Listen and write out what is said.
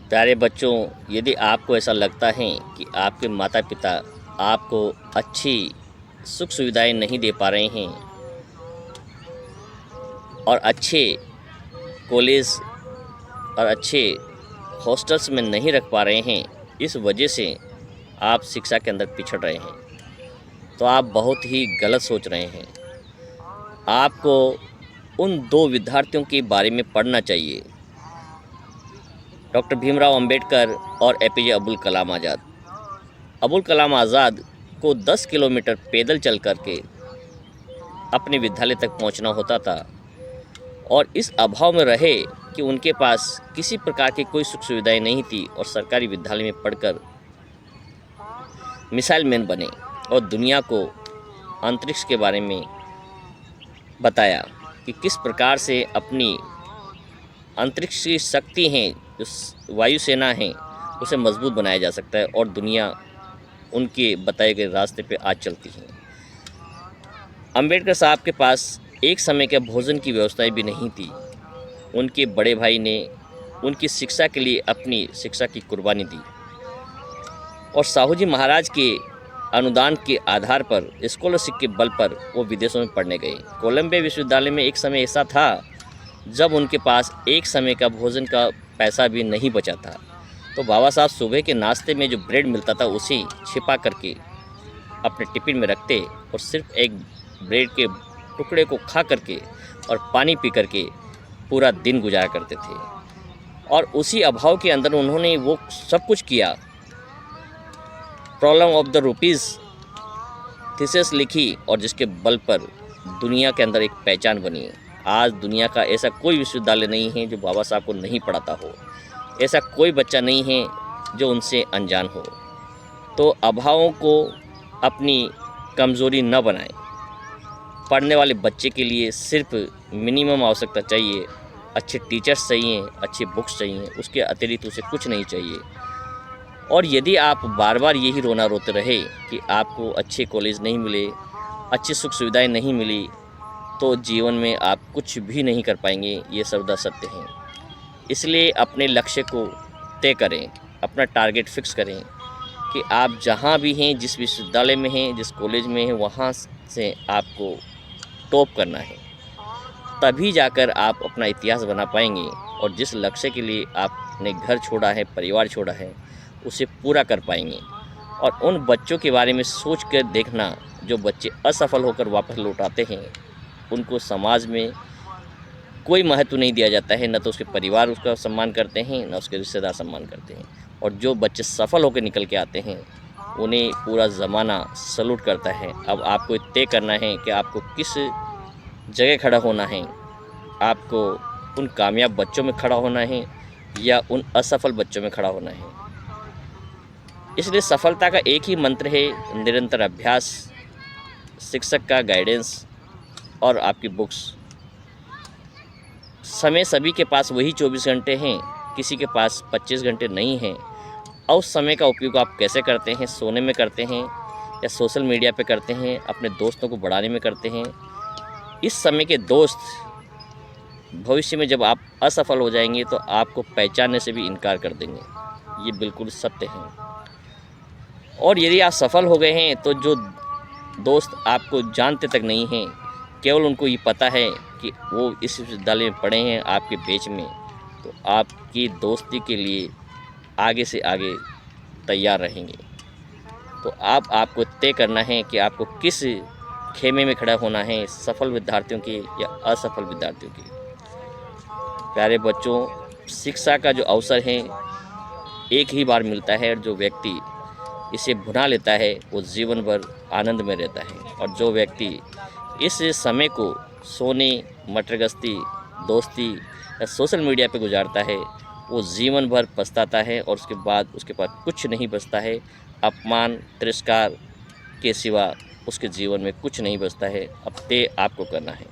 प्यारे बच्चों, यदि आपको ऐसा लगता है कि आपके माता पिता आपको अच्छी सुख सुविधाएं नहीं दे पा रहे हैं और अच्छे कॉलेज और अच्छे हॉस्टल्स में नहीं रख पा रहे हैं, इस वजह से आप शिक्षा के अंदर पिछड़ रहे हैं, तो आप बहुत ही गलत सोच रहे हैं। आपको उन दो विद्यार्थियों के बारे में पढ़ना चाहिए, डॉक्टर भीमराव अंबेडकर और एपीजे अब्दुल कलाम आज़ाद। अब्दुल कलाम आज़ाद को 10 किलोमीटर पैदल चल करके अपने विद्यालय तक पहुंचना होता था और इस अभाव में रहे कि उनके पास किसी प्रकार की कोई सुख सुविधाएं नहीं थी और सरकारी विद्यालय में पढ़कर मिसाइल मैन बने और दुनिया को अंतरिक्ष के बारे में बताया कि किस प्रकार से अपनी अंतरिक्ष की शक्ति हैं, जो वायुसेना है, उसे मजबूत बनाया जा सकता है और दुनिया उनके बताए गए रास्ते पे आज चलती है। अंबेडकर साहब के पास एक समय के भोजन की व्यवस्थाएं भी नहीं थी। उनके बड़े भाई ने उनकी शिक्षा के लिए अपनी शिक्षा की कुर्बानी दी और साहू जी महाराज के अनुदान के आधार पर स्कॉलरशिप के बल पर वो विदेशों में पढ़ने गए। कोलंबिया विश्वविद्यालय में एक समय ऐसा था जब उनके पास एक समय का भोजन का पैसा भी नहीं बचा था, तो बाबा साहब सुबह के नाश्ते में जो ब्रेड मिलता था उसे छिपा करके अपने टिफ़िन में रखते और सिर्फ एक ब्रेड के टुकड़े को खा करके और पानी पी करके पूरा दिन गुजारा करते थे। और उसी अभाव के अंदर उन्होंने वो सब कुछ किया। Problem of the rupees thesis लिखी और जिसके बल पर दुनिया के अंदर एक पहचान बनी। आज दुनिया का ऐसा कोई विश्वविद्यालय नहीं है जो बाबा साहब को नहीं पढ़ाता हो, ऐसा कोई बच्चा नहीं है जो उनसे अनजान हो। तो अभावों को अपनी कमज़ोरी न बनाएं। पढ़ने वाले बच्चे के लिए सिर्फ मिनिमम आवश्यकता चाहिए, अच्छे टीचर्स चाहिए, अच्छी बुक्स चाहिए, उसके अतिरिक्त उसे कुछ नहीं चाहिए। और यदि आप बार बार यही रोना रोते रहे कि आपको अच्छे कॉलेज नहीं मिले, अच्छी सुख सुविधाएं नहीं मिली, तो जीवन में आप कुछ भी नहीं कर पाएंगे, ये सर्वदा सत्य है। इसलिए अपने लक्ष्य को तय करें, अपना टारगेट फिक्स करें कि आप जहाँ भी हैं, जिस विश्वविद्यालय में हैं, जिस कॉलेज में हैं, वहाँ से आपको टॉप करना है। तभी जाकर आप अपना इतिहास बना पाएंगे और जिस लक्ष्य के लिए आपने घर छोड़ा है, परिवार छोड़ा है, उसे पूरा कर पाएंगे। और उन बच्चों के बारे में सोच कर देखना जो बच्चे असफल होकर वापस लौट आते हैं, उनको समाज में कोई महत्व नहीं दिया जाता है, न तो उसके परिवार उसका सम्मान करते हैं, न उसके रिश्तेदार सम्मान करते हैं। और जो बच्चे सफल होकर निकल के आते हैं, उन्हें पूरा ज़माना सल्यूट करता है। अब आपको तय करना है कि आपको किस जगह खड़ा होना है। आपको उन कामयाब बच्चों में खड़ा होना है या उन असफल बच्चों में खड़ा होना है। इसलिए सफलता का एक ही मंत्र है, निरंतर अभ्यास, शिक्षक का गाइडेंस और आपकी बुक्स। समय सभी के पास वही 24 घंटे हैं, किसी के पास 25 घंटे नहीं हैं। और उस समय का उपयोग आप कैसे करते हैं? सोने में करते हैं या सोशल मीडिया पे करते हैं, अपने दोस्तों को बढ़ाने में करते हैं? इस समय के दोस्त भविष्य में जब आप असफल हो जाएंगे तो आपको पहचानने से भी इनकार कर देंगे, ये बिल्कुल सत्य है। और यदि आप सफल हो गए हैं तो जो दोस्त आपको जानते तक नहीं हैं, केवल उनको ये पता है कि वो इस विश्वविद्यालय में पढ़े हैं आपके बैच में, तो आपकी दोस्ती के लिए आगे से आगे तैयार रहेंगे। तो आपको तय करना है कि आपको किस खेमे में खड़ा होना है, सफल विद्यार्थियों के या असफल विद्यार्थियों के। प्यारे बच्चों, शिक्षा का जो अवसर है एक ही बार मिलता है और जो व्यक्ति इसे भुना लेता है वो जीवन भर आनंद में रहता है। और जो व्यक्ति इस समय को सोने, मटरगश्ती, दोस्ती या सोशल मीडिया पे गुजारता है, वो जीवन भर पछताता है और उसके बाद उसके पास कुछ नहीं बचता है। अपमान, तिरस्कार के सिवा उसके जीवन में कुछ नहीं बचता है। अब तय आपको करना है।